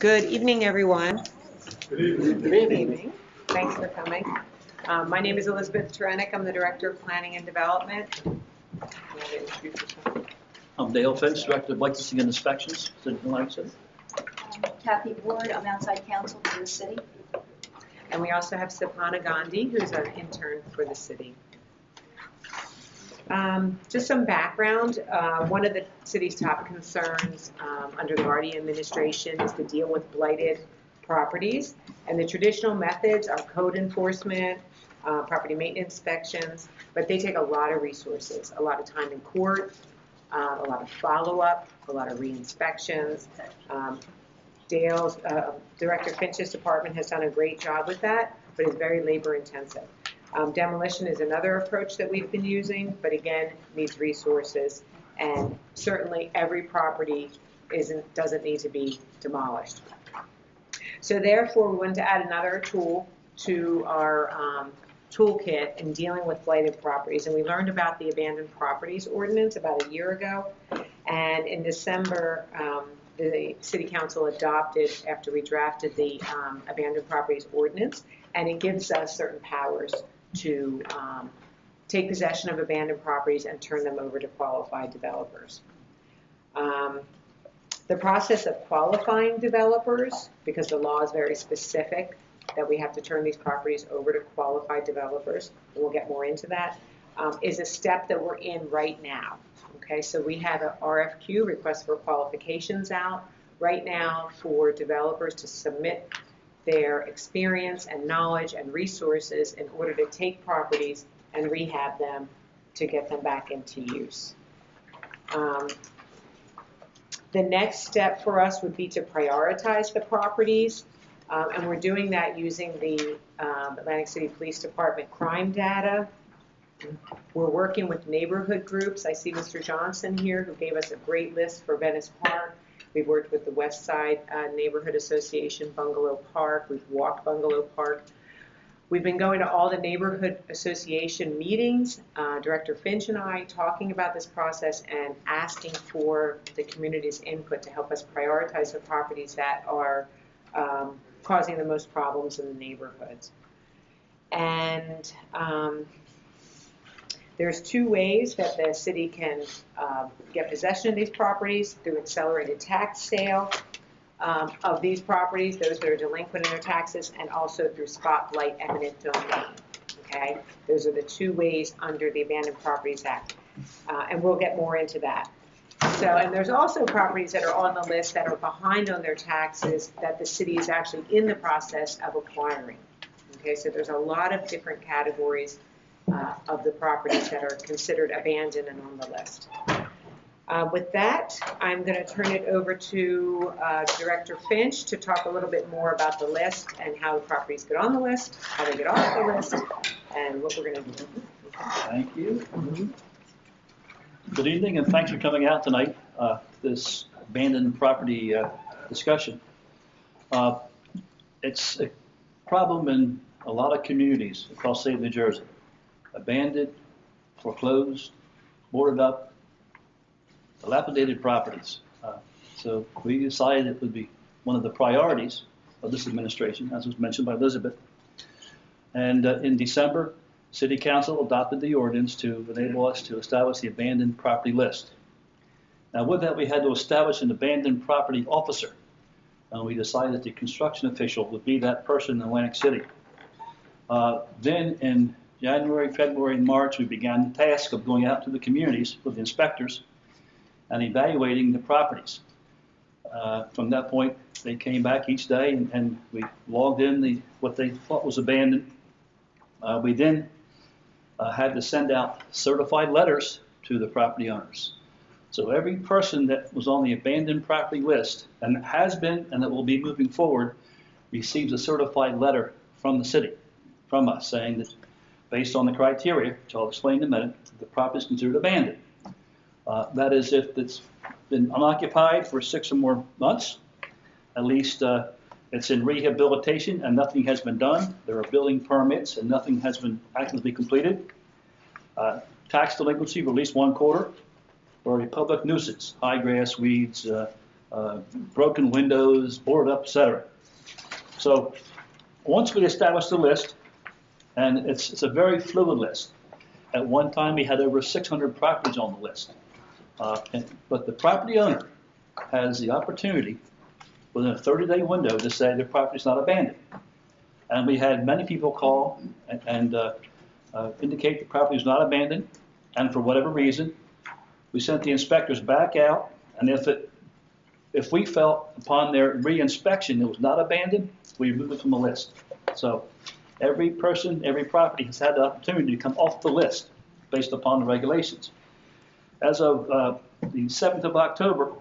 Good evening, everyone. Good evening. Good evening. Thanks for coming. My name is Elizabeth Terenick. I'm the Director of Planning and Development. I'm Dale Finch, Director of Licensing and Inspections, City of Atlantic City. Kathy Ward, I'm outside counsel for the city. And we also have Sapana Gandhi, who's an intern for the city. Just some background. One of the city's top concerns under the RD administration is to deal with blighted properties. And the traditional methods are code enforcement, property maintenance inspections, but they take a lot of resources, a lot of time in court, a lot of follow-up, a lot of re-inspections. Dale's, Director Finch's department has done a great job with that, but it's very labor intensive. Demolition is another approach that we've been using, but again, needs resources. And certainly every property doesn't need to be demolished. So therefore, we wanted to add another tool to our toolkit in dealing with blighted properties. And we learned about the abandoned properties ordinance about a year ago. And in December, the City Council adopted, after we drafted the abandoned properties ordinance, and it gives us certain powers to take possession of abandoned properties and turn them over to qualified developers. The process of qualifying developers, because the law is very specific that we have to turn these properties over to qualified developers, and we'll get more into that, is a step that we're in right now. Okay, so we have an RFQ, request for qualifications, out right now for developers to submit their experience and knowledge and resources in order to take properties and rehab them to get them back into use. The next step for us would be to prioritize the properties, and we're doing that using the Atlantic City Police Department crime data. We're working with neighborhood groups. I see Mr. Johnson here, who gave us a great list for Venice Park. We've worked with the West Side Neighborhood Association, Bungalow Park. We've walked Bungalow Park. We've been going to all the neighborhood association meetings, Director Finch and I, talking about this process and asking for the community's input to help us prioritize the properties that are causing the most problems in the neighborhoods. And there's two ways that the city can get possession of these properties: through accelerated tax sale of these properties, those that are delinquent in their taxes, and also through spotlight eminent domain. Okay, those are the two ways under the Abandoned Properties Act, and we'll get more into that. So, and there's also properties that are on the list that are behind on their taxes that the city is actually in the process of acquiring. Okay, so there's a lot of different categories of the properties that are considered abandoned and on the list. With that, I'm going to turn it over to Director Finch to talk a little bit more about the list and how properties get on the list, how they get off the list, and what we're going to do. Thank you. Good evening, and thanks for coming out tonight, this abandoned property discussion. It's a problem in a lot of communities across the state of New Jersey. Abandoned, foreclosed, boarded up, dilapidated properties. So we decided it would be one of the priorities of this administration, as was mentioned by Elizabeth. And in December, City Council adopted the ordinance to enable us to establish the abandoned property list. Now with that, we had to establish an abandoned property officer. And we decided that the construction official would be that person in Atlantic City. Then in January, February, and March, we began the task of going out to the communities with inspectors and evaluating the properties. From that point, they came back each day and we logged in what they thought was abandoned. We then had to send out certified letters to the property owners. So every person that was on the abandoned property list, and has been and that will be moving forward, receives a certified letter from the city, from us, saying that based on the criteria, which I'll explain in a minute, the property is considered abandoned. That is, if it's been unoccupied for 6 or more months, at least it's in rehabilitation and nothing has been done. There are building permits and nothing has been actively completed. Tax delinquency for at least 1 quarter, or a public nuisance, high grass, weeds, broken windows, boarded up, etc. So once we established the list, and it's a very fluid list. At one time, we had over 600 properties on the list. But the property owner has the opportunity within a 30-day window to say their property's not abandoned. And we had many people call and indicate the property is not abandoned, and for whatever reason, we sent the inspectors back out, and if we felt upon their re-inspection it was not abandoned, we removed it from the list. So every person, every property has had the opportunity to come off the list based upon the regulations. As of the 7th of October,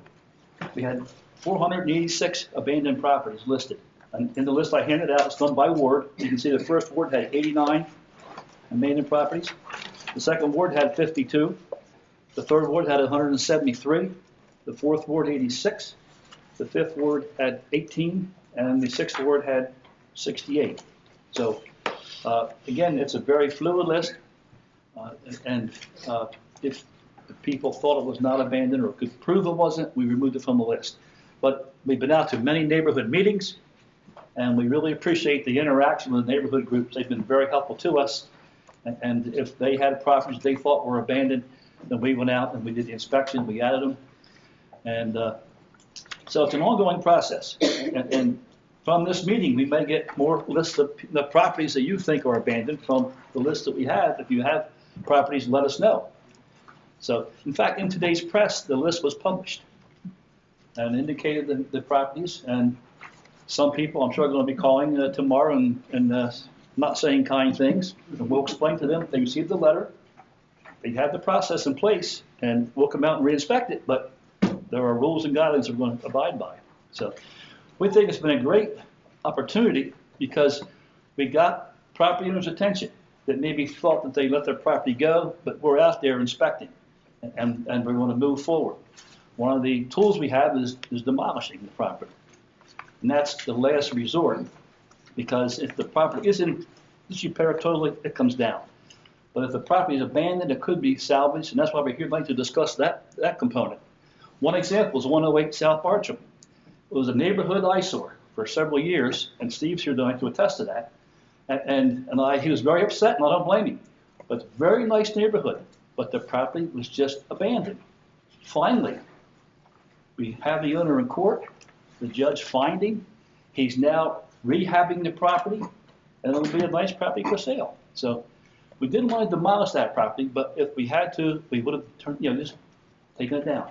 we had 486 abandoned properties listed. And in the list I handed out, it's done by ward. You can see the first ward had 89 abandoned properties. The second ward had 52. The third ward had 173. The fourth ward, 86. The fifth ward had 18. And the sixth ward had 68. So again, it's a very fluid list. If the people thought it was not abandoned or could prove it wasn't, we removed it from the list. But we've been out to many neighborhood meetings, and we really appreciate the interaction with the neighborhood groups. They've been very helpful to us. And if they had properties they thought were abandoned, then we went out and we did the inspection, we added them. And so it's an ongoing process. And from this meeting, we may get more lists of the properties that you think are abandoned from the list that we have. If you have properties, let us know. So, in fact, in today's press, the list was published and indicated the properties. And some people, I'm sure, are going to be calling tomorrow and not saying kind things. And we'll explain to them if they received the letter. They have the process in place, and we'll come out and re-inspect it. But there are rules and guidelines we're going to abide by. So we think it's been a great opportunity because we got property owners' attention that maybe thought that they let their property go, but we're out there inspecting, and we're going to move forward. One of the tools we have is demolishing the property. And that's the last resort, because if the property isn't repaired totally, it comes down. But if the property is abandoned, it could be salvaged, and that's why we're here tonight to discuss that component. One example is 108 South Bartram. It was a neighborhood eyesore for several years, and Steve's here tonight to attest to that. He was very upset, and I don't blame him. But it's a very nice neighborhood, but the property was just abandoned. Finally, we have the owner in court, the judge fined him. He's now rehabbing the property, and it'll be a nice property for sale. So we didn't want to demolish that property, but if we had to, we would have just taken it down.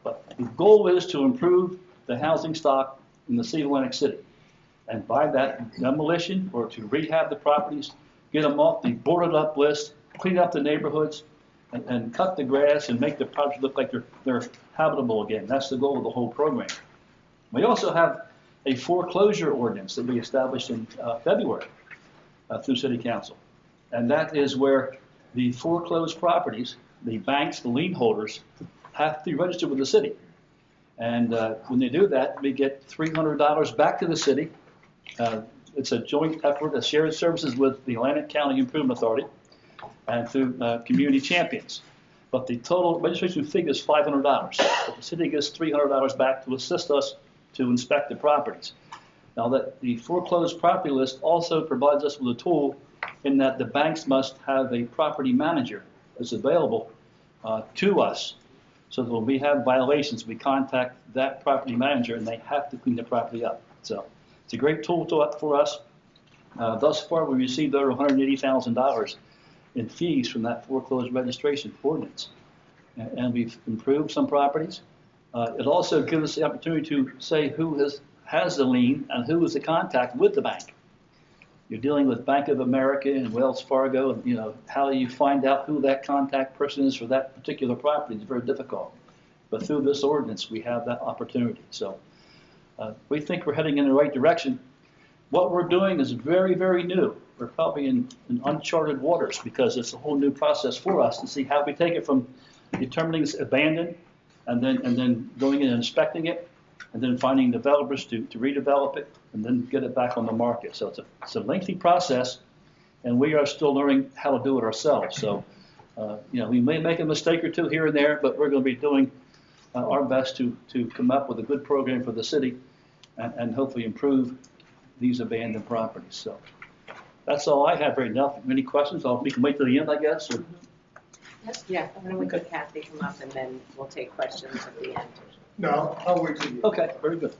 But the goal is to improve the housing stock in the city of Atlantic City. And by that demolition or to rehab the properties, get them off the boarded up list, clean up the neighborhoods, and cut the grass and make the properties look like they're habitable again. That's the goal of the whole program. We also have a foreclosure ordinance that we established in February through City Council. And that is where the foreclosed properties, the banks, the lien holders, have to be registered with the city. And when they do that, we get $300 back to the city. It's a joint effort, a shared services with the Atlantic County Improvement Authority and through Community Champions. But the total registration fee is $500. But the city gets $300 back to assist us to inspect the properties. Now, that the foreclosed property list also provides us with a tool in that the banks must have a property manager that's available to us. So that when we have violations, we contact that property manager and they have to clean the property up. So it's a great tool for us. Thus far, we received over $180,000 in fees from that foreclosed registration ordinance. And we've improved some properties. It also gives us the opportunity to say who has the lien and who is the contact with the bank. You're dealing with Bank of America and Wells Fargo, and how you find out who that contact person is for that particular property is very difficult. But through this ordinance, we have that opportunity. So we think we're heading in the right direction. What we're doing is very, very new. We're probably in uncharted waters because it's a whole new process for us to see how we take it from determining it's abandoned and then going in and inspecting it, and then finding developers to redevelop it, and then get it back on the market. So it's a lengthy process, and we are still learning how to do it ourselves. So, we may make a mistake or two here and there, but we're going to be doing our best to come up with a good program for the city and hopefully improve these abandoned properties. So that's all I have right now. Any questions? We can wait till the end, I guess. Or? Yeah, why don't we let Kathy come up and then we'll take questions at the end. No, I'll wait till you. Okay, very good.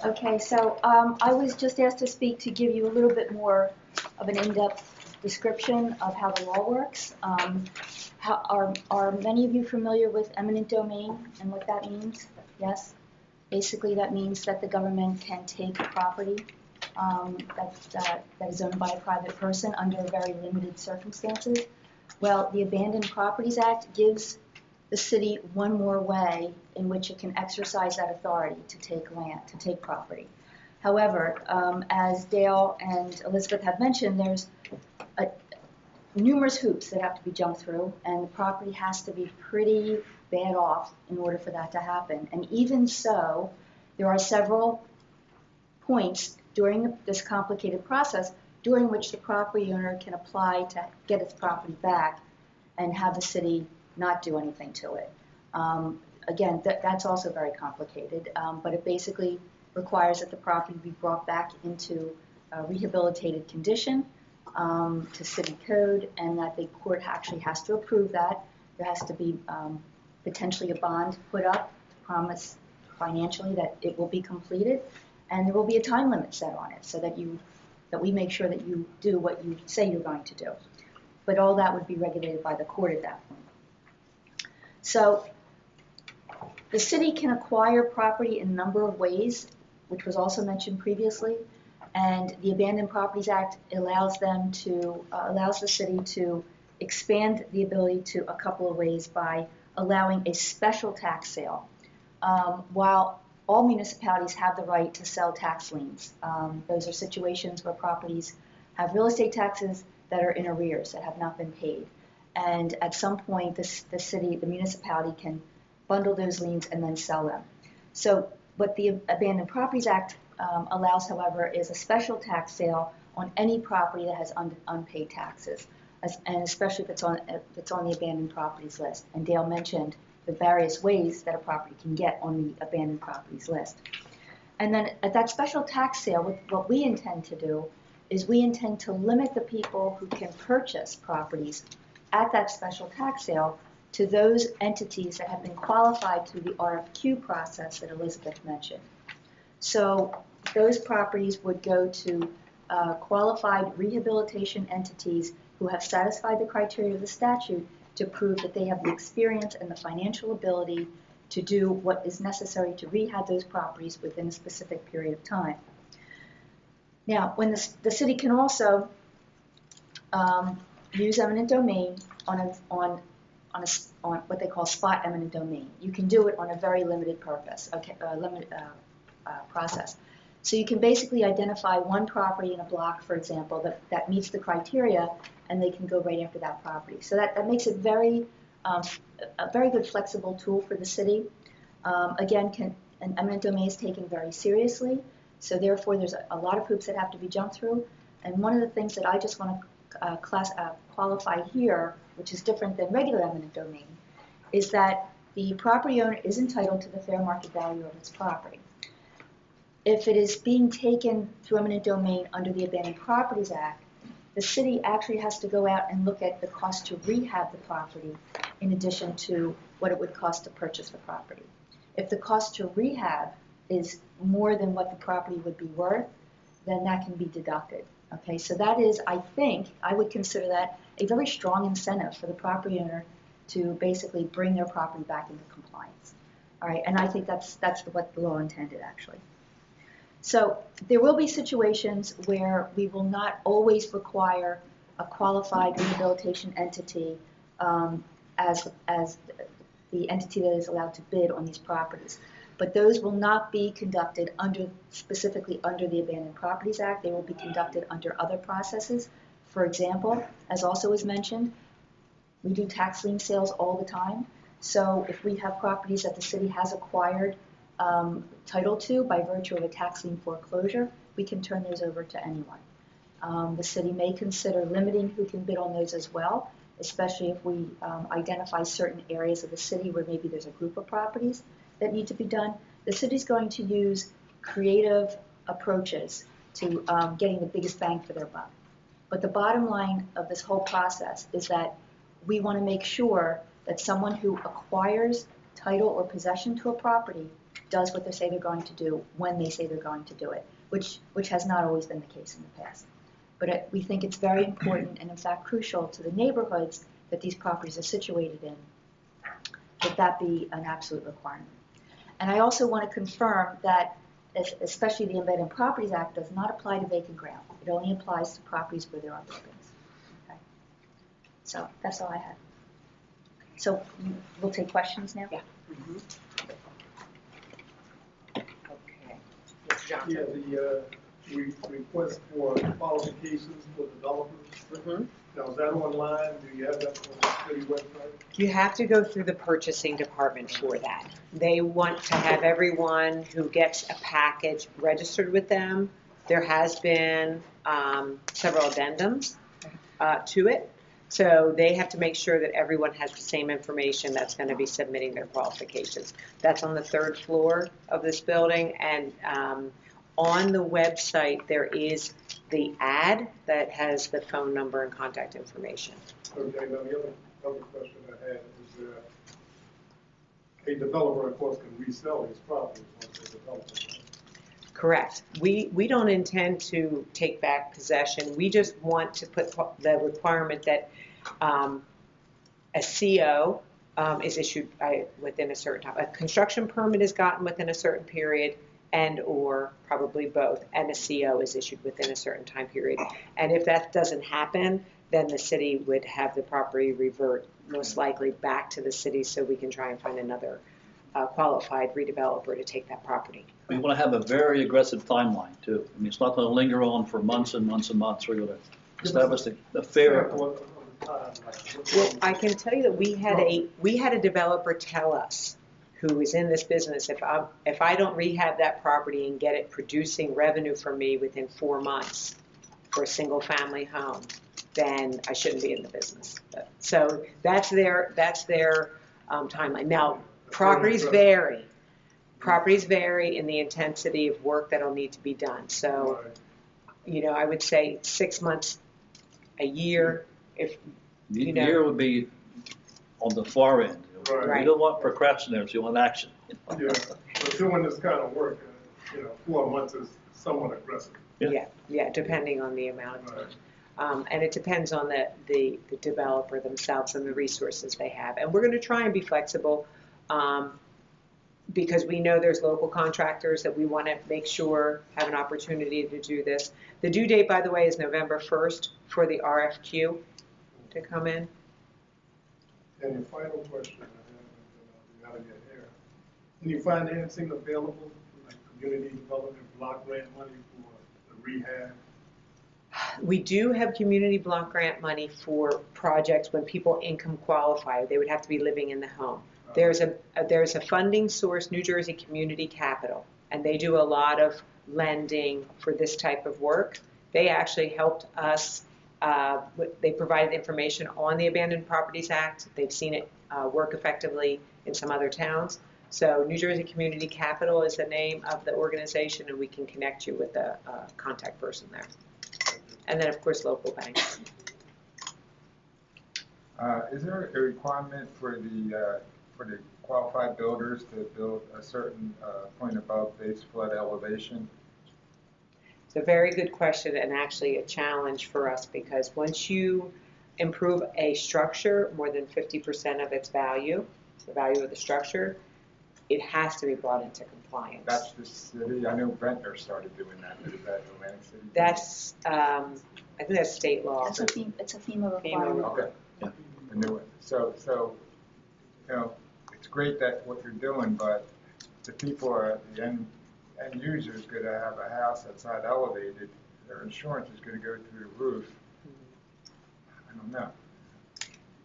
Okay, so I was just asked to speak to give you a little bit more of an in-depth description of how the law works. Are many of you familiar with eminent domain and what that means? Yes? Basically, that means that the government can take a property that is owned by a private person under very limited circumstances. Well, the Abandoned Properties Act gives the city one more way in which it can exercise that authority to take land, to take property. However, as Dale and Elizabeth have mentioned, there's numerous hoops that have to be jumped through, and the property has to be pretty bad off in order for that to happen. And even so, there are several points during this complicated process during which the property owner can apply to get its property back and have the city not do anything to it. Again, that's also very complicated, but it basically requires that the property be brought back into a rehabilitated condition to city code, and that the court actually has to approve that. There has to be potentially a bond put up to promise financially that it will be completed, and there will be a time limit set on it so that we make sure that you do what you say you're going to do. But all that would be regulated by the court at that point. So the city can acquire property in a number of ways, which was also mentioned previously, and the Abandoned Properties Act allows the city to expand the ability to a couple of ways by allowing a special tax sale. While all municipalities have the right to sell tax liens, those are situations where properties have real estate taxes that are in arrears, that have not been paid. And at some point, the municipality can bundle those liens and then sell them. So what the Abandoned Properties Act allows, however, is a special tax sale on any property that has unpaid taxes, and especially if it's on the abandoned properties list. And Dale mentioned the various ways that a property can get on the abandoned properties list. And then at that special tax sale, what we intend to do is we intend to limit the people who can purchase properties at that special tax sale to those entities that have been qualified through the RFQ process that Elizabeth mentioned. So those properties would go to qualified rehabilitation entities who have satisfied the criteria of the statute to prove that they have the experience and the financial ability to do what is necessary to rehab those properties within a specific period of time. Now, when the city can also use eminent domain on what they call spot eminent domain. You can do it on a very limited purpose, process. So you can basically identify one property in a block, for example, that meets the criteria, and they can go right after that property. So that makes it a very good flexible tool for the city. Again, an eminent domain is taken very seriously, so therefore there's a lot of hoops that have to be jumped through. And one of the things that I just want to qualify here, which is different than regular eminent domain, is that the property owner is entitled to the fair market value of its property. If it is being taken through eminent domain under the Abandoned Properties Act, the city actually has to go out and look at the cost to rehab the property in addition to what it would cost to purchase the property. If the cost to rehab is more than what the property would be worth, then that can be deducted. Okay, so that is, I think, I would consider that a very strong incentive for the property owner to basically bring their property back into compliance. All right, and I think that's what the law intended, actually. So there will be situations where we will not always require a qualified rehabilitation entity as the entity that is allowed to bid on these properties. But those will not be conducted specifically under the Abandoned Properties Act. They will be conducted under other processes. For example, as also was mentioned, we do tax lien sales all the time. So if we have properties that the city has acquired title to by virtue of a tax lien foreclosure, we can turn those over to anyone. The city may consider limiting who can bid on those as well, especially if we identify certain areas of the city where maybe there's a group of properties that need to be done. The city's going to use creative approaches to getting the biggest bang for their buck. But the bottom line of this whole process is that we want to make sure that someone who acquires title or possession to a property does what they say they're going to do when they say they're going to do it, which has not always been the case in the past. But we think it's very important and in fact crucial to the neighborhoods that these properties are situated in, that be an absolute requirement. And I also want to confirm that especially the Embedded Properties Act does not apply to vacant ground. It only applies to properties where there are buildings. Okay. So that's all I have. So we'll take questions now? Yeah. Okay. Mr. Johnson? Yeah, the request for qualifications for developers. Now, is that online? Do you have that on the city website? You have to go through the purchasing department for that. They want to have everyone who gets a package registered with them. There has been several addendums to it. So they have to make sure that everyone has the same information that's going to be submitting their qualifications. That's on the 3rd floor of this building. And on the website, there is the ad that has the phone number and contact information. Okay, now the other question I had is a developer, of course, can resell his properties once they develop it. Correct. We don't intend to take back possession. We just want to put the requirement that a CO is issued within a certain time. A construction permit is gotten within a certain period, and or probably both, and a CO is issued within a certain time period. And if that doesn't happen, then the city would have the property revert most likely back to the city so we can try and find another qualified redeveloper to take that property. We want to have a very aggressive timeline too. I mean, it's not going to linger on for months and months and months. We're going to establish a fair. Well, I can tell you that we had a developer tell us, who is in this business, if I don't rehab that property and get it producing revenue for me within 4 months for a single family home, then I shouldn't be in the business. So that's their timeline. Now, properties vary. Properties vary in the intensity of work that'll need to be done. So, I would say 6 months, a year, if, The year would be on the far end. Right. You don't want procrastinators, you want action. Yeah, but doing this kind of work, 4 months is somewhat aggressive. Yeah, depending on the amount of time. And it depends on the developer themselves and the resources they have. And we're going to try and be flexible because we know there's local contractors that we want to make sure have an opportunity to do this. The due date, by the way, is November 1st for the RFQ to come in. And your final question I have, and then I'll be out of your hair. Any financing available, like community development block grant money for the rehab? We do have community block grant money for projects when people income qualify. They would have to be living in the home. There's a funding source, New Jersey Community Capital, and they do a lot of lending for this type of work. They actually helped us. They provided information on the Abandoned Properties Act. They've seen it work effectively in some other towns. So New Jersey Community Capital is the name of the organization, and we can connect you with a contact person there. And then, of course, local banks. Is there a requirement for the qualified builders to build a certain point above base flood elevation? It's a very good question and actually a challenge for us because once you improve a structure more than 50% of its value, the value of the structure, it has to be brought into compliance. That's the city. I know Ventnor started doing that. Is that Atlantic City? That's, I think that's state law. It's a FEMA requirement. Okay. Yeah. I knew it. So, it's great that what you're doing, but the people are, the end user's going to have a house that's not elevated. Their insurance is going to go through the roof. I don't know.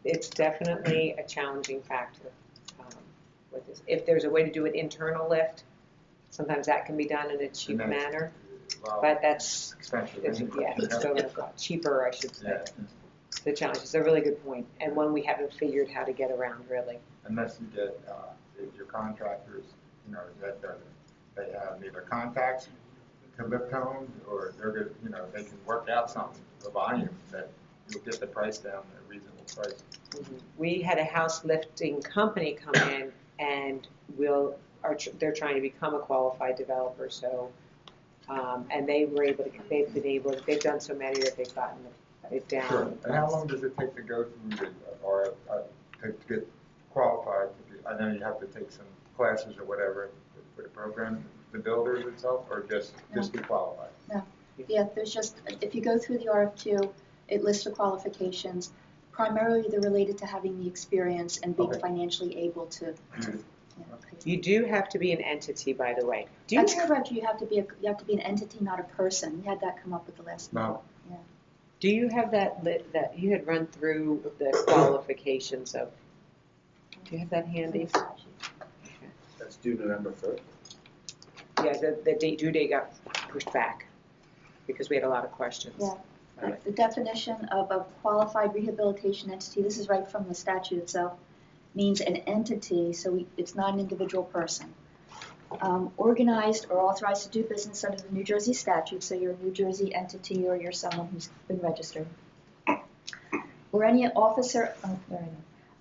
It's definitely a challenging factor with this. If there's a way to do an internal lift, sometimes that can be done in a cheap manner. well, But that's, expensive. it's, yeah, it's still gonna cost cheaper, I should say. Yeah, The challenge is a really good point, and one we haven't figured how to get around really. unless you get, your contractors, that they have either contacts to lift homes, or they're good, they can work out something, the volume, that you'll get the price down at a reasonable price. We had a house lifting company come in and they're trying to become a qualified developer, so, and they've done so many that they've gotten it down. Sure. And how long does it take to go through to get qualified? I know you have to take some classes or whatever for the program, the builders itself, or just to qualify? No, yeah, there's just, if you go through the RFQ, it lists the qualifications. Primarily, they're related to having the experience and being Okay. financially able to. You do have to be an entity, by the way. Do you That's have, correct. You have to be an entity, not a person. We had that come up with the last. No. do you have that you had run through the qualifications of, do you have that handy? That's due November 1st. Yeah, the due date got pushed back because we had a lot of questions. Yeah. The definition of a qualified rehabilitation entity, this is right from the statute itself, means an entity, so it's not an individual person. Organized or authorized to do business under the New Jersey statute, so you're a New Jersey entity or you're someone who's been registered. Or any officer,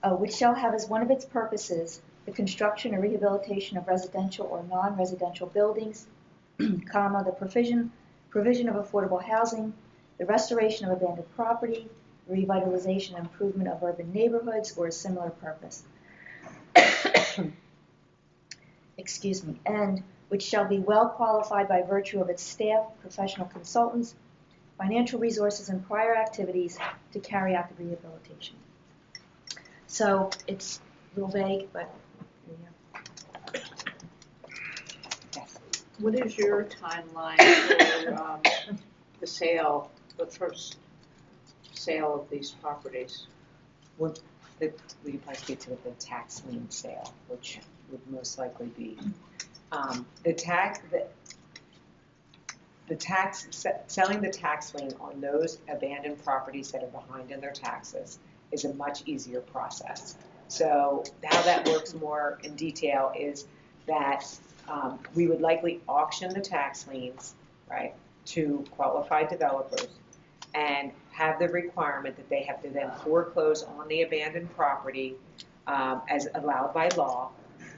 which shall have as one of its purposes the construction or rehabilitation of residential or non-residential buildings, comma, the provision of affordable housing, the restoration of abandoned property, revitalization and improvement of urban neighborhoods, or a similar purpose. Excuse me, and which shall be well qualified by virtue of its staff, professional consultants, financial resources, and prior activities to carry out the rehabilitation. So it's a little vague, but there you go. Yes. What is your timeline for the first sale of these properties? We probably speak to the tax lien sale, which would most likely be selling the tax lien on those abandoned properties that are behind in their taxes is a much easier process. So how that works more in detail is that we would likely auction the tax liens, right, to qualified developers and have the requirement that they have to then foreclose on the abandoned property as allowed by law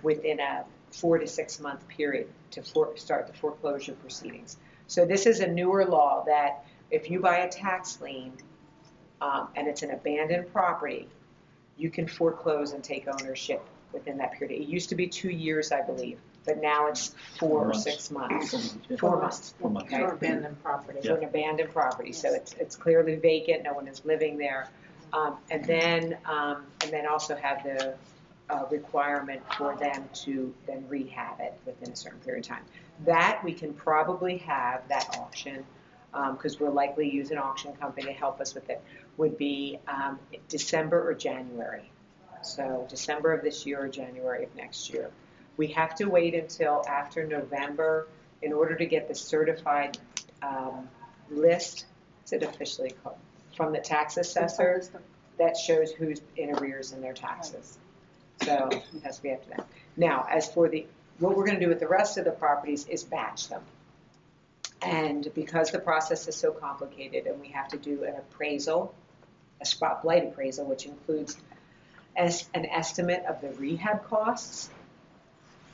within a 4 to 6 month period to start the foreclosure proceedings. So this is a newer law that if you buy a tax lien and it's an abandoned property, you can foreclose and take ownership within that period. It used to be 2 years, I believe, but now it's 4 or 6 months. 4 months. 4 months. Okay. For abandoned property? For an abandoned property, so it's clearly vacant, no one is living there. And then also have the requirement for them to then rehab it within a certain period of time. That we can probably have that auction, because we'll likely use an auction company to help us with it, would be December or January. So December of this year or January of next year. We have to wait until after November in order to get the certified list, what's it officially called, from the tax assessor that shows who's in arrears in their taxes. So it has to be after that. Now, as for what we're going to do with the rest of the properties is batch them. And because the process is so complicated and we have to do an appraisal, a spot blight appraisal, which includes an estimate of the rehab costs,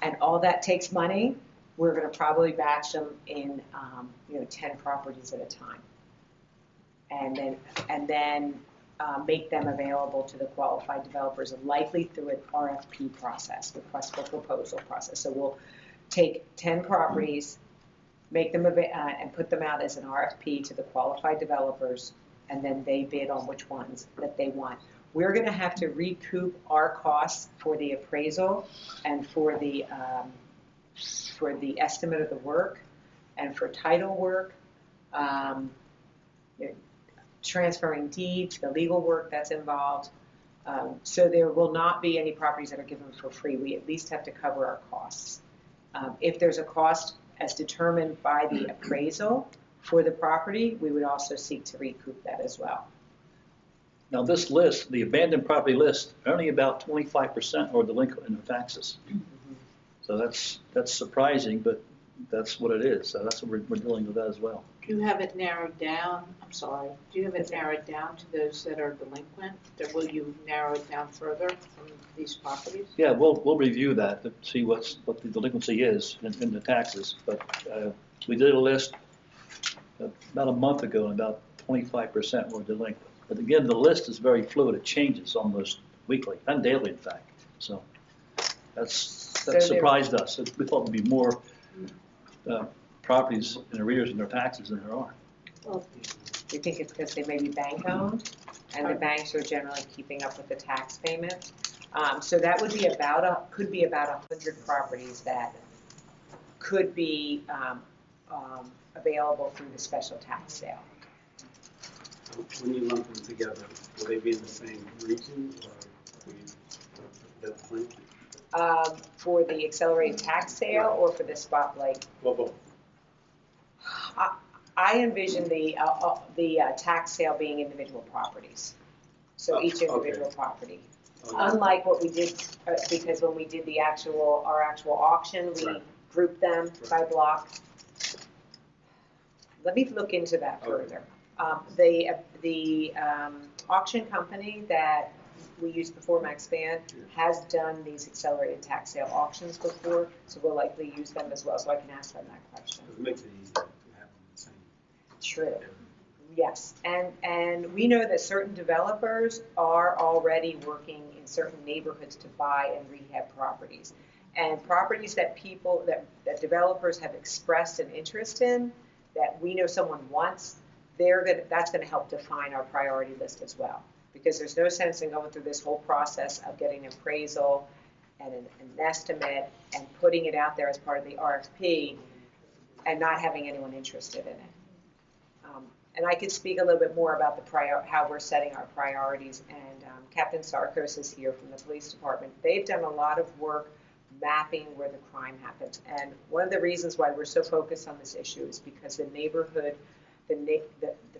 and all that takes money, we're going to probably batch them in 10 properties at a time. And then make them available to the qualified developers, likely through an RFP process, request for proposal process. So we'll take 10 properties, make them and put them out as an RFP to the qualified developers, and then they bid on which ones that they want. We're going to have to recoup our costs for the appraisal and for the estimate of the work and for title work, transferring deeds, the legal work that's involved. So there will not be any properties that are given for free. We at least have to cover our costs. If there's a cost as determined by the appraisal for the property, we would also seek to recoup that as well. Now, this list, the abandoned property list, only about 25% are delinquent in their taxes. So that's surprising, but that's what it is. So that's what we're dealing with that as well. Do you have it narrowed down? I'm sorry. Do you have it narrowed down to those that are delinquent? Or will you narrow it down further from these properties? Yeah, we'll review that to see what the delinquency is in the taxes. But we did a list about a month ago, and about 25% were delinquent. But again, the list is very fluid. It changes almost weekly, and daily, in fact. So that surprised us. We thought there'd be more properties in arrears in their taxes than there are. Well, do you think it's because they may be bank owned and the banks are generally keeping up with the tax payments? So that would be could be about 100 properties that could be available through the special tax sale. When you lump them together, will they be in the same region or that point? For the accelerated tax sale or for the spotlight? Well, both. I envision the tax sale being individual properties. So each individual property. Okay. Unlike what we did, because when we did our actual auction, we grouped them by block. Let me look into that further. The auction company that we used before, Max Band, has done these accelerated tax sale auctions before, so we'll likely use them as well, so I can ask them that question. It makes it easier to have them the same. True. Yes, and we know that certain developers are already working in certain neighborhoods to buy and rehab properties. And properties that that developers have expressed an interest in, that we know someone wants, that's gonna help define our priority list as well. Because there's no sense in going through this whole process of getting an appraisal and an estimate and putting it out there as part of the RFP and not having anyone interested in it. And I could speak a little bit more about how we're setting our priorities. And Captain Sarkos is here from the police department. They've done a lot of work mapping where the crime happens. And one of the reasons why we're so focused on this issue is because the neighborhood, the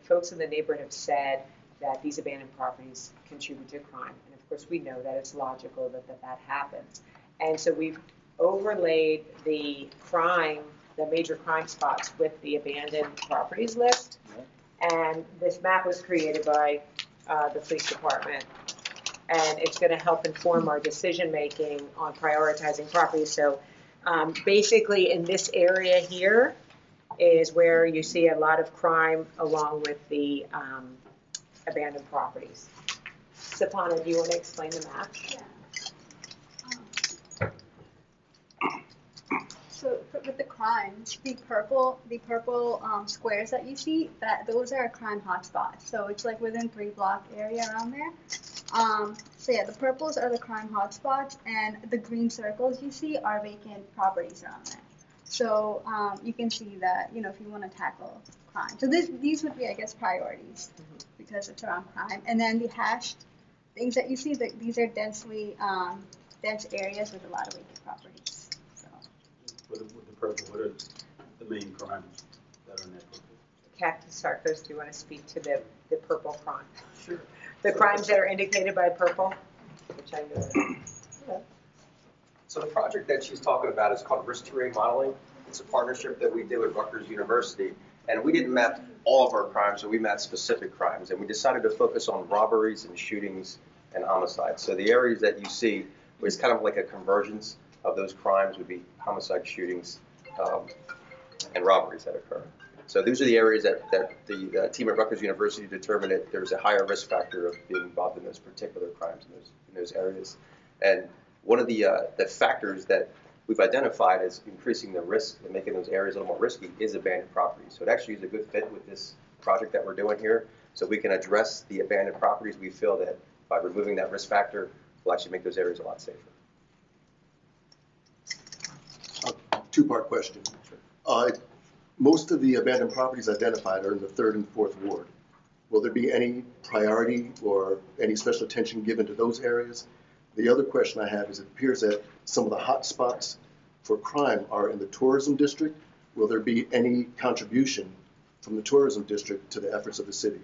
folks in the neighborhood have said that these abandoned properties contribute to crime. And of course, we know that it's logical that happens. And so we've overlaid the major crime spots with the abandoned properties list. And this map was created by the police department. And it's going to help inform our decision-making on prioritizing properties. So basically in this area here is where you see a lot of crime along with the abandoned properties. Sapana, do you want to explain the map? Yeah. So with the crimes, the purple squares that you see, those are crime hotspots. So it's like within 3-block area around there. So yeah, the purples are the crime hotspots, and the green circles you see are vacant properties around there. So you can see that, if you want to tackle crime. So these would be, I guess, priorities because it's around crime. And then the hashed things that you see, these are dense areas with a lot of vacant properties. So. With the purple, what are the main crimes that are in that purple? Captain Sarkos, do you want to speak to the purple crime? Sure. The crimes that are indicated by purple, which I know. So the project that she's talking about is called Risk Terrain Modeling. It's a partnership that we did with Rutgers University. And we didn't map all of our crimes, so we mapped specific crimes. And we decided to focus on robberies and shootings and homicides. So the areas that you see, where it's kind of like a convergence of those crimes, would be homicide, shootings, and robberies that occur. So these are the areas that the team at Rutgers University determined that there's a higher risk factor of being involved in those particular crimes in those areas. And one of the factors that we've identified as increasing the risk and making those areas a little more risky is abandoned properties. So it actually is a good fit with this project that we're doing here. So we can address the abandoned properties. We feel that by removing that risk factor, we'll actually make those areas a lot safer. Two-part question. Most of the abandoned properties identified are in the 3rd and 4th ward. Will there be any priority or any special attention given to those areas? The other question I have is, it appears that some of the hot spots for crime are in the tourism district. will there be any contribution from the tourism district to the efforts of the city?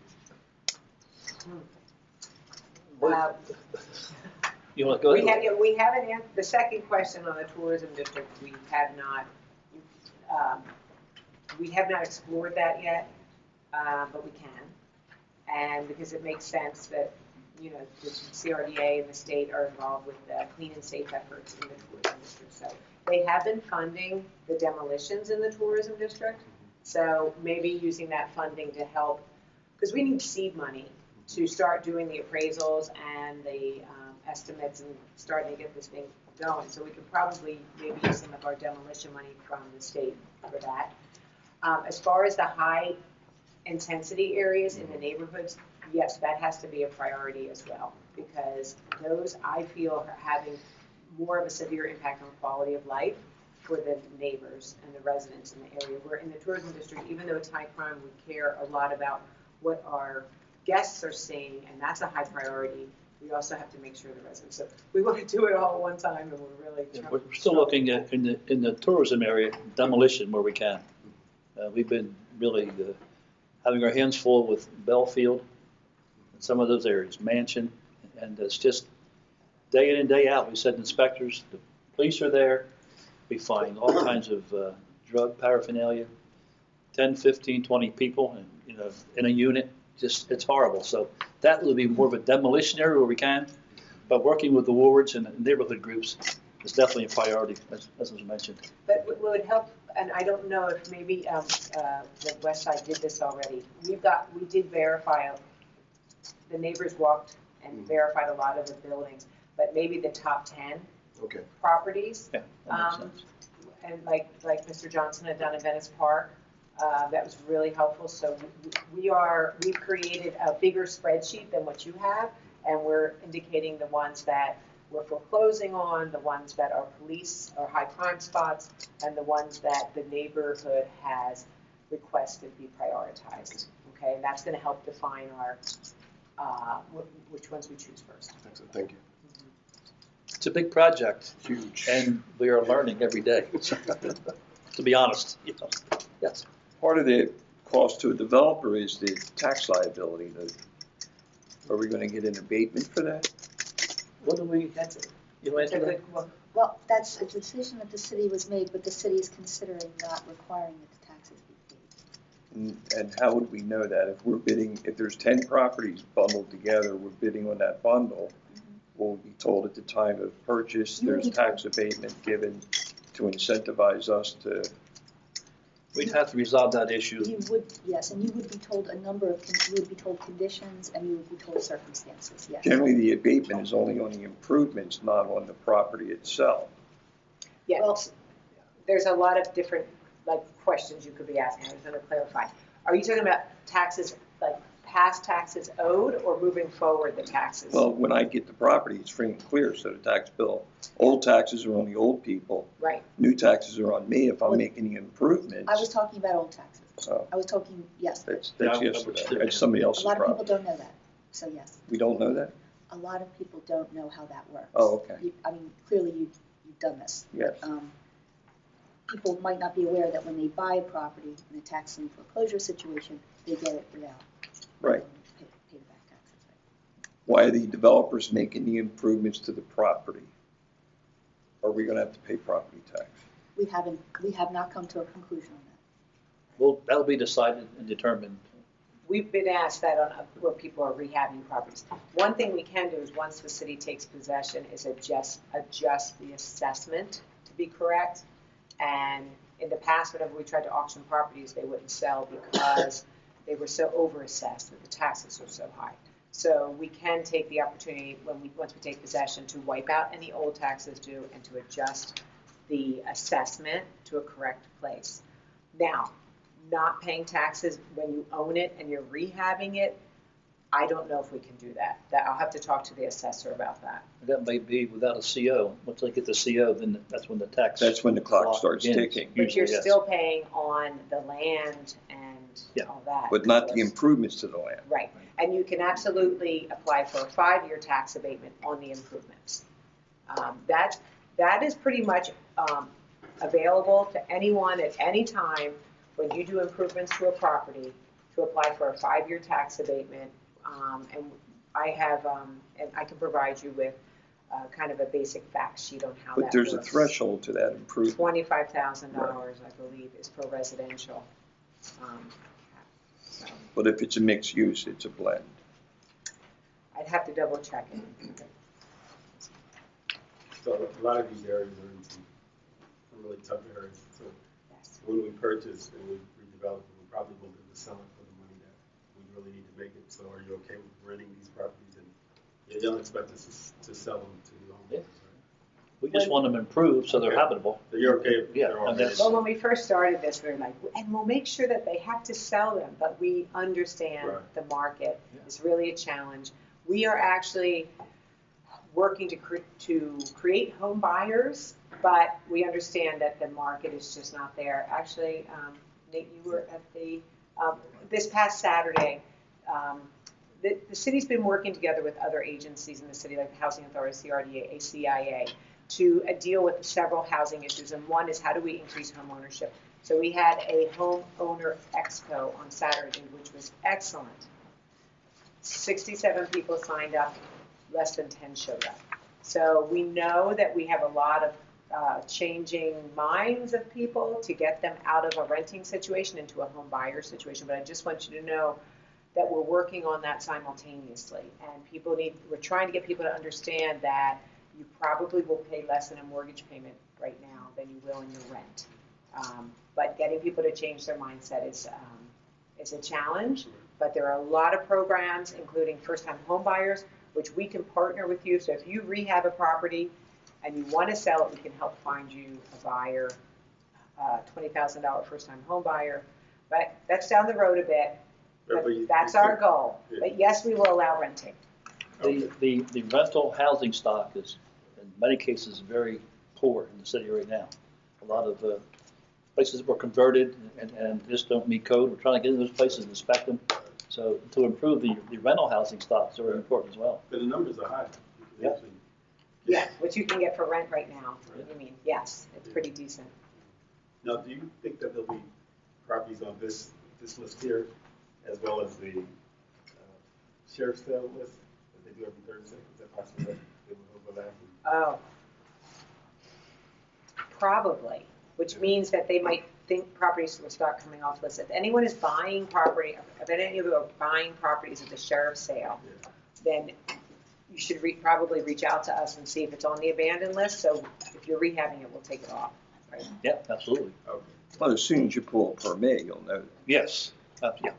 You want to go We ahead? we haven't answered, the second question on the tourism district, we have not explored that yet, but we can. And because it makes sense that, you know, the CRDA and the state are involved with the clean and safe efforts in the tourism district. So they have been funding the demolitions in the tourism district. So maybe using that funding to help, because we need seed money to start doing the appraisals and the estimates and starting to get this thing going. So we could probably maybe use some of our demolition money from the state for that. As far as the high intensity areas in the neighborhoods, yes, that has to be a priority as well, because those I feel are having more of a severe impact on quality of life for the neighbors and the residents in the area. We're in the tourism district, even though it's high crime, we care a lot about what our guests are seeing, and that's a high priority. We also have to make sure the residents, so we want to do it all at one time, and we're really trying. We're still looking at, in the tourism area, demolition where we can. We've been really having our hands full with Belfield and some of those areas, Mansion, and it's just day in and day out. We send inspectors, the police are there, we find all kinds of drug paraphernalia, 10, 15, 20 people, and, you know, in a unit. Just, it's horrible. So that will be more of a demolition area where we can, but working with the wards and neighborhood groups is definitely a priority, as was mentioned. But what would help, and I don't know if maybe the West Side did this already. We did verify, the neighbors walked and verified a lot of the buildings, but maybe the top 10 properties. Yeah, that makes sense. And like Mr. Johnson had done in Venice Park, that was really helpful. So we've created a bigger spreadsheet than what you have, and we're indicating the ones that we're foreclosing on, the ones that are police or high crime spots, and the ones that the neighborhood has requested be prioritized. Okay, and that's going to help define our which ones we choose first. Excellent, thank you. It's a big project. Huge. And we are learning every day, to be honest. You know. Yes. Part of the cost to a developer is the tax liability. Are we going to get an abatement for that? What do we? That's it. You That's a answer good that? one. Well, that's a decision that the city was made, but the city is considering not requiring that the taxes be paid. And how would we know that? If we're bidding, if there's 10 properties bundled together, we're bidding on that bundle, we'll be told at the time of purchase, there's tax abatement given to incentivize us to. We'd have to resolve that issue. You would, yes, and you would be told a number of, you would be told conditions, and you would be told circumstances, yes. Generally, the abatement is only on the improvements, not on the property itself. Yeah, Well, there's a lot of different questions you could be asking. I just want to clarify. Are you talking about taxes, like past taxes owed, or moving forward the taxes? Well, when I get the property, it's free and clear, so the tax bill, old taxes are on the old people. Right. New taxes are on me if I'm making the improvements. I was talking about old taxes. Oh. I was talking, yes. That's Yeah, yesterday. understood. That's somebody A else's lot of people problem. don't know that, so yes. We don't know that? A lot of people don't know how that works. Oh, okay. I mean, clearly you've done this. Yes. People might not be aware that when they buy a property in a tax lien foreclosure situation, they get it without. Right. Pay the back taxes, right? Why are the developers making the improvements to the property? Are we gonna have to pay property tax? We have not come to a conclusion on that. Well, that'll be decided and determined. We've been asked that on where people are rehabbing properties. One thing we can do is once the city takes possession is adjust the assessment to be correct. And in the past, whenever we tried to auction properties, they wouldn't sell because they were so overassessed that the taxes were so high. So we can take the opportunity once we take possession to wipe out any old taxes due and to adjust the assessment to a correct place. Now, not paying taxes when you own it and you're rehabbing it, I don't know if we can do that. I'll have to talk to the assessor about that. That may be without a CO. Once they get the CO, then that's when the tax. That's when the clock starts begins. ticking. But you're Usually, yes. still paying on the land and all that. But not the improvements to the land. Right, and you can absolutely apply for a 5-year tax abatement on the improvements. That is pretty much available to anyone at any time when you do improvements to a property to apply for a 5-year tax abatement. And I have, and I can provide you with kind of a basic fact sheet on how that But works. there's a threshold to that improvement. $25,000, I believe, is for residential. So But if it's a mixed use, it's a blend. I'd have to double check it. So a lot of these areas are in some really tough areas. So Yes. when we purchase and we redevelop, we probably won't be able to sell it for the money that we really need to make it. So are you okay with renting these properties? And you don't expect us to sell them to the homeowners, right? We just want them improved so they're Okay. habitable. So you're okay if Yeah, they're and already? that's- Well, when we first started this, we were like, and we'll make sure that they have to sell them, but we understand Right. the market Yeah. is really a challenge. We are actually working to create home buyers, but we understand that the market is just not there. Actually, Nate, you were at the, this past Saturday, the city's been working together with other agencies in the city, like the Housing Authority, CRDA, ACIA, to deal with several housing issues. And one is how do we increase home ownership? So we had a homeowner expo on Saturday, which was excellent. 67 people signed up, less than 10 showed up. So we know that we have a lot of changing minds of people to get them out of a renting situation into a home buyer situation. But I just want you to know that we're working on that simultaneously. And we're trying to get people to understand that you probably will pay less in a mortgage payment right now than you will in your rent. But getting people to change their mindset is a challenge. But there are a lot of programs, including first-time home buyers, which we can partner with you. So if you rehab a property and you want to sell it, we can help find you a buyer, $20,000 first-time home buyer. But that's down the road a bit. But that's our goal. Yeah. But yes, we will allow renting. The rental housing stock is, in many cases, very poor in the city right now. A lot of places were converted and just don't meet code. We're trying to get into those places and inspect them. So to improve the rental housing stock is very important as well. But the numbers are high. You can Yeah. actually- Yeah, what you can get for rent right now. Yeah. I mean, yes, it's pretty decent. Now, do you think that there'll be properties on this list here, as well as the sheriff's sale list that they do every Thursday? Is that possible that they would overlap? Oh. Probably, which means that they might think properties will start coming off lists. If anyone is buying property, if any of you are buying properties at the sheriff's sale, Yeah. then you should probably reach out to us and see if it's on the abandoned list. So if you're rehabbing it, we'll take it off, right? Yeah, absolutely. Okay. Well, as soon as you pull a permit, you'll know. Yes. Yeah. But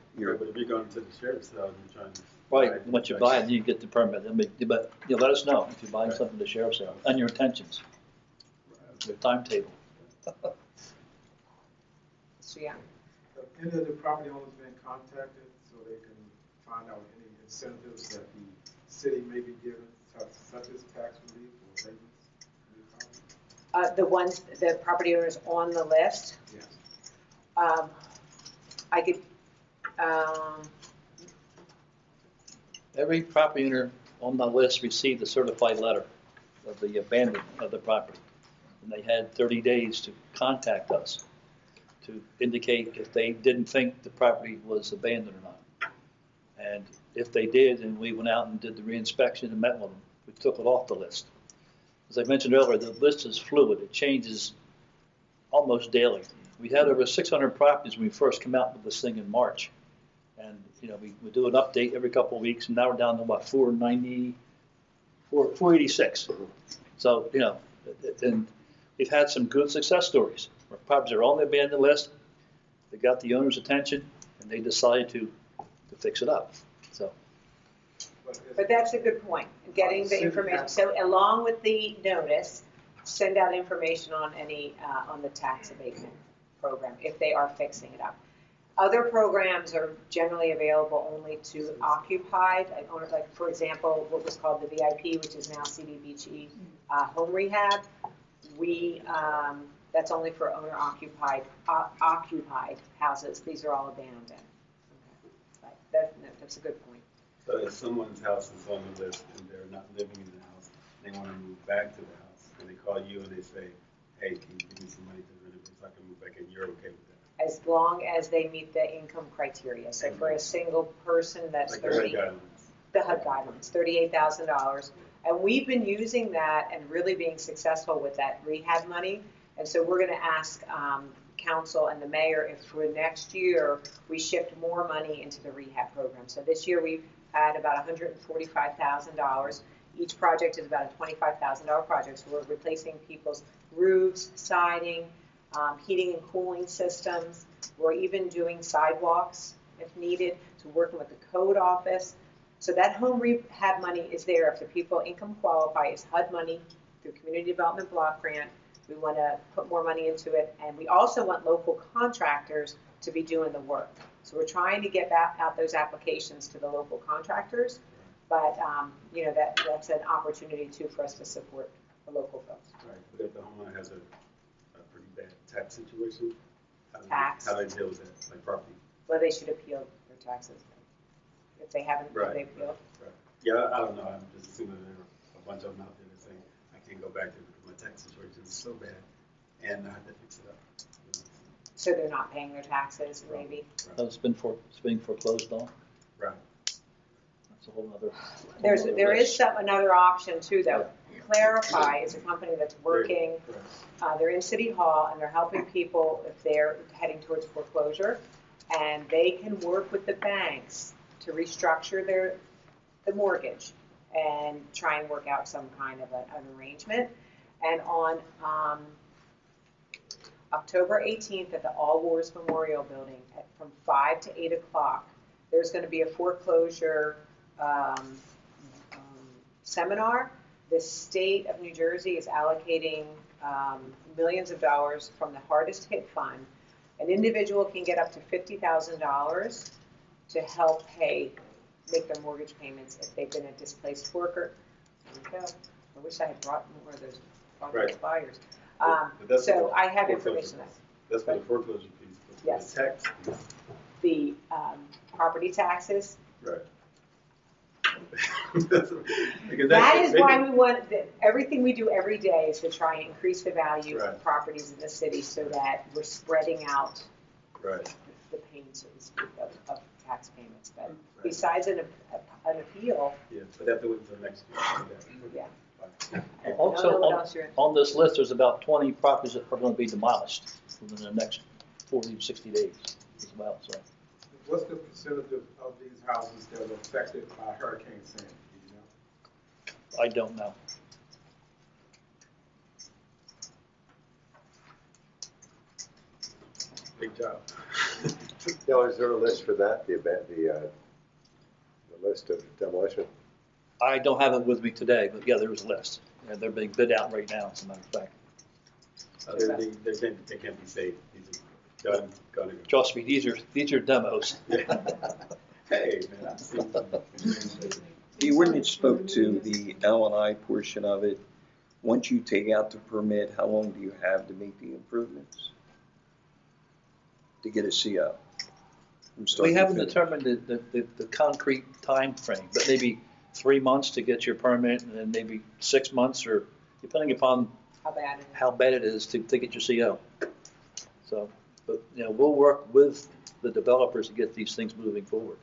if you're going to the sheriff's sale, you're trying to. Right. Once you buy it, then you get the permit. But let us know if you're buying Right. something to the sheriff's sale and your intentions, your timetable. So, yeah. Have any of the property owners been contacted so they can find out any incentives that the city may be giving, such as tax relief or payments? The property owners on the list, Yes. I could, Every property owner on the list received a certified letter of the abandonment of the property. And they had 30 days to contact us to indicate if they didn't think the property was abandoned or not. And if they did, and we went out and did the reinspection and met with them, we took it off the list. As I mentioned earlier, the list is fluid. It changes almost daily. We had over 600 properties when we first came out with this thing in March. And, we do an update every couple of weeks, and now we're down to about 486. So, and we've had some good success stories where properties are on the abandoned list, they got the owner's attention, and they decided to fix it up. So, but that's a good point, getting the information. So along with the notice, send out information on on the tax abatement program if they are fixing it up. Other programs are generally available only to occupied, like for example, what was called the VIP, which is now CDBG home rehab. That's only for owner occupied houses. These are all abandoned. Okay. That's a good point. So if someone's house is on the list and they're not living in the house, they want to move back to the house, and they call you and they say, hey, can you give me some money to renovate so I can move back in, you're okay with that? As long as they meet the income criteria. So for a single person, that's Like the HUD 30, guidelines. the HUD guidelines, $38,000. And we've been using that and really being successful with that rehab money. And so we're going to ask council and the mayor if for next year we shift more money into the rehab program. So this year we've had about $145,000. Each project is about a $25,000 project. So we're replacing people's roofs, siding, heating and cooling systems. We're even doing sidewalks if needed. So working with the code office. So that home rehab money is there if the people income qualify. It's HUD money through Community Development Block Grant. We want to put more money into it, and we also want local contractors to be doing the work. So we're trying to get out those applications to the local contractors, but you know that's an opportunity too for us to support the local folks. Right, but if the homeowner has a pretty bad tax situation, Tax. how do they deal with that, like property? Well, they should appeal their taxes if they haven't. Right. They appeal. Right. Yeah, I don't know, I'm just assuming there are a bunch of them out there that say, I can't go back there because my tax situation is so bad, and I have to fix it up. You know? So they're not paying their taxes, maybe. Oh, it's being foreclosed on. Right. That's a whole other. There is another option too, though. Clarify is a company that's working. They're in City Hall and they're helping people if they're heading towards foreclosure, and they can work with the banks to restructure the mortgage and try and work out some kind of an arrangement. And on October 18th at the All Wars Memorial Building from 5 to 8 o'clock, there's going to be a foreclosure seminar. The state of New Jersey is allocating millions of dollars from the Hardest Hit Fund. An individual can get up to $50,000 to help make their mortgage payments if they've been a displaced worker. There we go. I wish I had brought more of those flyers. So I have information on that. That's for the foreclosure piece, but for Yes. the tax piece. The property taxes. Right. That is why we want, everything we do every day is to try and increase the value Right. of properties in the city so that we're spreading out Right. the pain, so to speak, of tax payments. But besides an appeal, Yeah, but they have to wait until next year. yeah. Also, I don't know what else you're in. on this list, there's about 20 properties that are going to be demolished within the next 40 to 60 days as well, so. What's the percentage of these houses that were affected by Hurricane Sandy? Do you know? I don't know. Big job. Now, is there a list for that, the list of demolition? I don't have it with me today, but yeah, there was a list. Yeah, they're being bid out right now, as a matter of fact. They can't be saved. These are done, gonna go. Trust me, these are demos. Hey, man, I've seen them. The ordinance spoke to the L&I portion of it. Once you take out the permit, how long do you have to make the improvements? To get a CO? From start We to haven't finish? determined the concrete time frame, but maybe 3 months to get your permit, and then maybe 6 months, or depending upon How bad it is. to get your CO. So, but, you know, we'll work with the developers to get these things moving forward.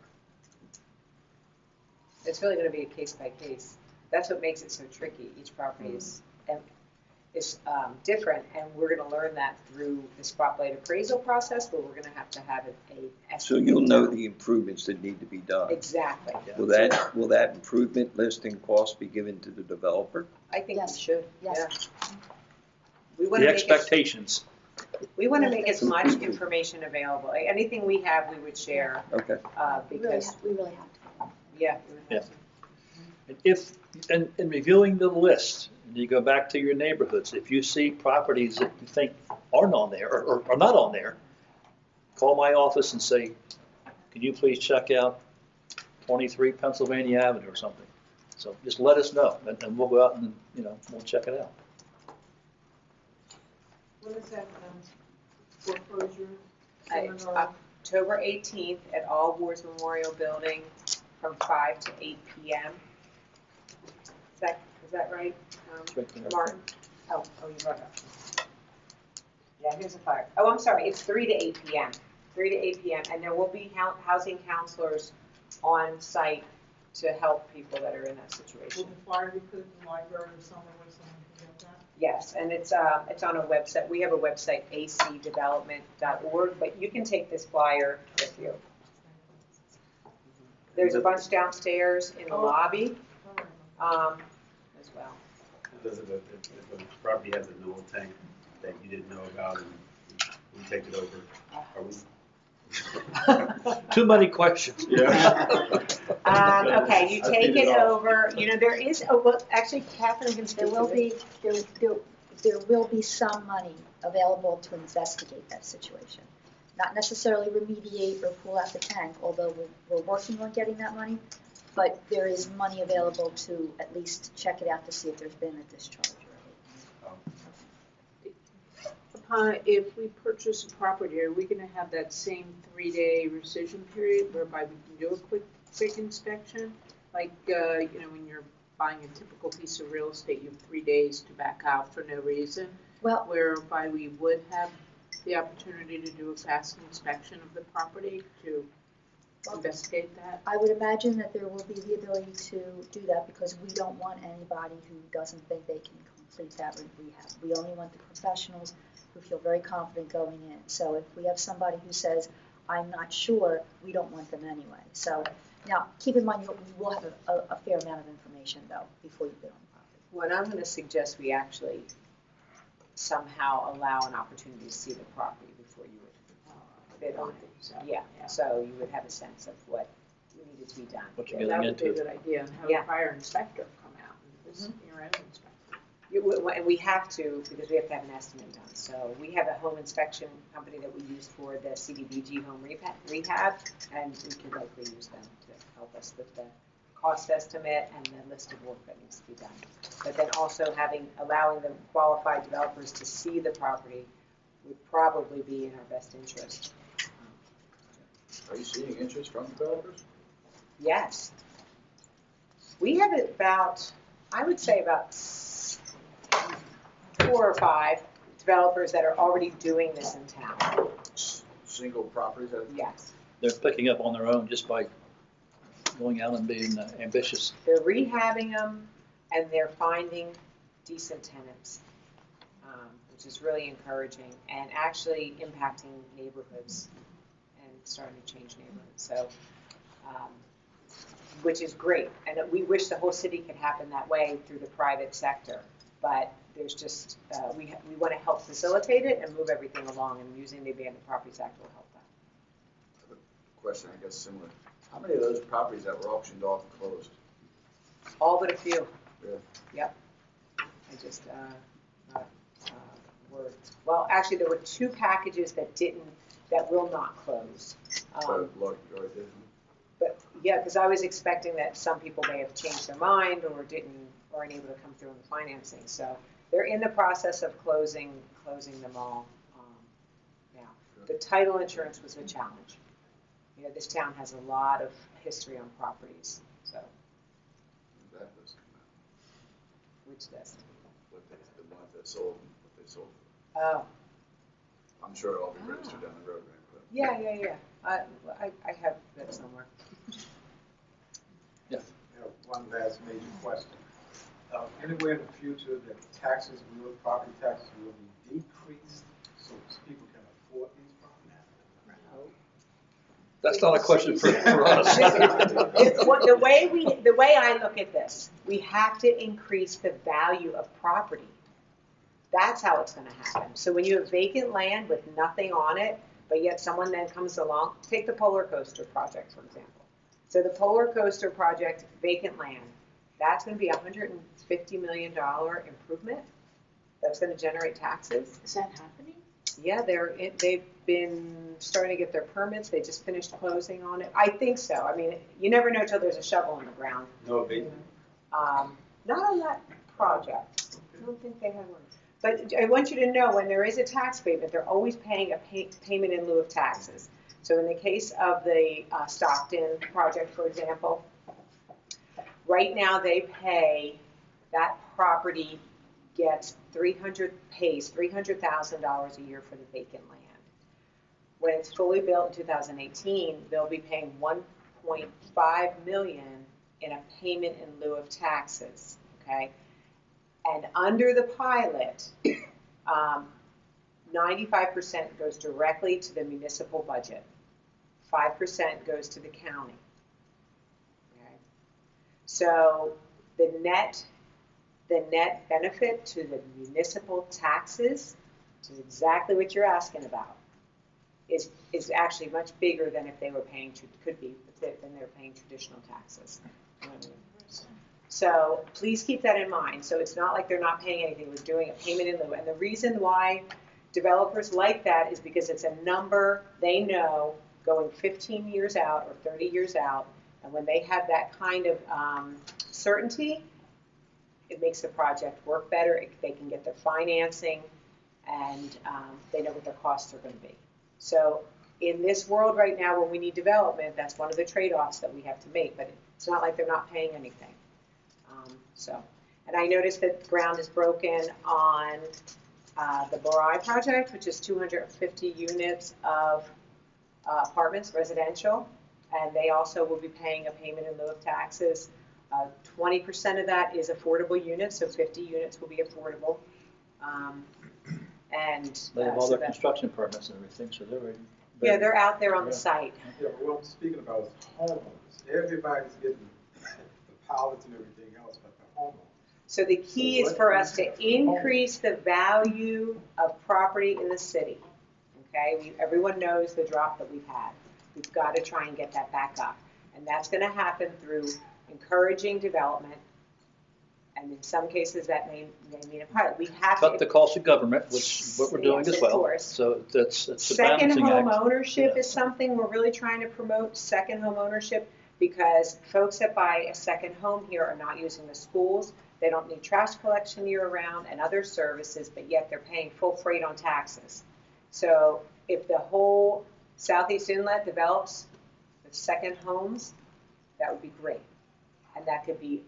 It's really going to be a case by case. That's what makes it so tricky. Each property is different, and we're going to learn that through the spotlight appraisal process, where we're going to have a So you'll know the improvements that need to be done. Exactly. Will that improvement list and cost be given to the developer? I think Yes. we should. Yes. Yeah. We want The to make expectations. we want to make as much information available. Anything we have, we would share. Okay. Because We really have to. yeah. Yeah. If, in reviewing the list, and you go back to your neighborhoods, if you see properties that you think aren't on there or are not on there, call my office and say, can you please check out 23 Pennsylvania Avenue or something? So just let us know, and we'll go out and, you know, we'll check it out. What is that, foreclosure seminar? October 18th at All Wars Memorial Building from 5 to 8 p.m. Is that right, Right there. Martin? Oh, you brought it up. Yeah, here's a flyer. Oh, I'm sorry, it's 3 to 8 p.m. 3 to 8 p.m. And there will be housing counselors on site to help people that are in that situation. Will the flyer be put in the library or somewhere where someone can get that? Yes, and it's on a website. We have a website, acdevelopment.org, but you can take this flyer with you. There's a bunch downstairs in the lobby as well. Does it, if a property has a Noel tank that you didn't know about and we take it over, are we? Too many questions. Yeah. Okay, you take it over, you know, there is, well, actually, Catherine can speak There will to be, there will be some money available to investigate that situation. Not necessarily remediate or pull out the tank, although we're working on getting that money, but there is money available to at least check it out to see if there's been a discharge already. If we purchase a property, are we gonna have that same 3-day rescission period whereby we can do a quick inspection? Like, you know, when you're buying a typical piece of real estate, you have 3 days to back out for no reason. Well, whereby we would have the opportunity to do a fast inspection of the property to investigate that? I would imagine that there will be the ability to do that because we don't want anybody who doesn't think they can complete that rehab. We only want the professionals who feel very confident going in. So if we have somebody who says, I'm not sure, we don't want them anyway. So now, keep in mind, we will have a fair amount of information though before you bid on the property. What I'm going to suggest we actually somehow allow an opportunity to see the property before you would bid on it. Yeah, so you would have a sense of what needed to be done. What you're That getting would be a into. good idea, and have Yeah. a prior inspector come out and visit your own inspector. And we have to, because we have to have an estimate done. So we have a home inspection company that we use for the CDBG home rehab, and we can likely use them to help us with the cost estimate and the list of work that needs to be done. But then also allowing the qualified developers to see the property would probably be in our best interest. Are you seeing interest from developers? Yes. We have about, I would say about 4 or 5 developers that are already doing this in town. Single properties? Yes. They're picking up on their own just by going out and being ambitious. They're rehabbing them and they're finding decent tenants, which is really encouraging and actually impacting neighborhoods and starting to change neighborhoods. So, which is great. And we wish the whole city could happen that way through the private sector. But there's just, we want to help facilitate it and move everything along, and using the Abandoned Properties Act will help that. I have a question, I guess, similar. How many of those properties that were auctioned off closed? All but a few. Really? Yep. I just, were, well, actually, there were 2 packages that will not close. But yeah, because I was expecting that some people may have changed their mind or aren't able to come through on the financing. So they're in the process of closing them all now. The title insurance was a challenge. You know, this town has a lot of history on properties, so. That does come out. Which does? The ones that sold, what they sold. Oh. I'm sure it'll all be registered down the road, right? But Yeah. I have that somewhere. Yeah. One last major question. Anywhere in the future that taxes, property taxes will be decreased so people can afford these properties? That's not a question for us. The way I look at this, we have to increase the value of property. That's how it's going to happen. So when you have vacant land with nothing on it, but yet someone then comes along, take the Polar Coaster project, for example. So the Polar Coaster project, vacant land, that's going to be a $150 million improvement. That's going to generate taxes. Is that happening? Yeah, they've been starting to get their permits. They just finished closing on it. I think so. I mean, you never know till there's a shovel in the ground. No abatement? Not on that project. I don't think they have one. But I want you to know, when there is a tax abatement, they're always paying a payment in lieu of taxes. So in the case of the Stockton project, for example, right now they pay that property pays $300,000 a year for the vacant land. When it's fully built in 2018, they'll be paying $1.5 million in a payment in lieu of taxes, okay? And under the pilot, 95% goes directly to the municipal budget. 5% goes to the county. Okay? So the net benefit to the municipal taxes, which is exactly what you're asking about, is actually much bigger than if they were paying, could be, than they're paying traditional taxes. So please keep that in mind. So it's not like they're not paying anything, we're doing a payment in lieu. And the reason why developers like that is because it's a number they know going 15 years out or 30 years out. And when they have that kind of certainty, it makes the project work better. They can get their financing, and they know what their costs are going to be. So in this world right now when we need development, that's one of the trade-offs that we have to make, but it's not like they're not paying anything. And I noticed that ground is broken on the Barai project, which is 250 units of apartments, residential, and they also will be paying a payment in lieu of taxes. 20% of that is affordable units, so 50 units will be affordable. They have all their construction permits and everything, so they're ready. Yeah, they're out there on the site. Yeah, but what I'm speaking about is homeowners. Everybody's getting the pallets and everything else, but the homeowners. So the key is for us to increase the value of property in the city. Okay, everyone knows the drop that we've had. We've got to try and get that back up. And that's going to happen through encouraging development. And in some cases that may mean a pilot. We have Cut to the cost of government, which is what we're doing Yes, as of well. course. So it's a Second balancing home act. ownership Yeah. is something we're really trying to promote, second home ownership, because folks that buy a second home here are not using the schools. They don't need trash collection year-round and other services, but yet they're paying full freight on taxes. So if the whole Southeast Inlet develops with second homes, that would be great. And that could be,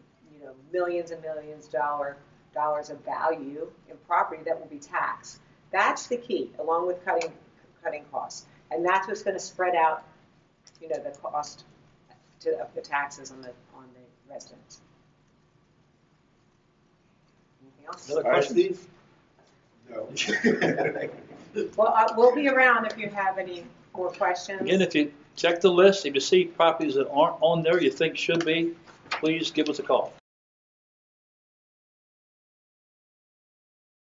millions and millions of dollars of value in property that will be taxed. That's the key, along with cutting costs. And that's what's going to spread out, the cost of the taxes on the residents. Anything else? Another question? No. Well, we'll be around if you have any more questions. Again, if you check the list, if you see properties that aren't on there you think should be, please give us a call.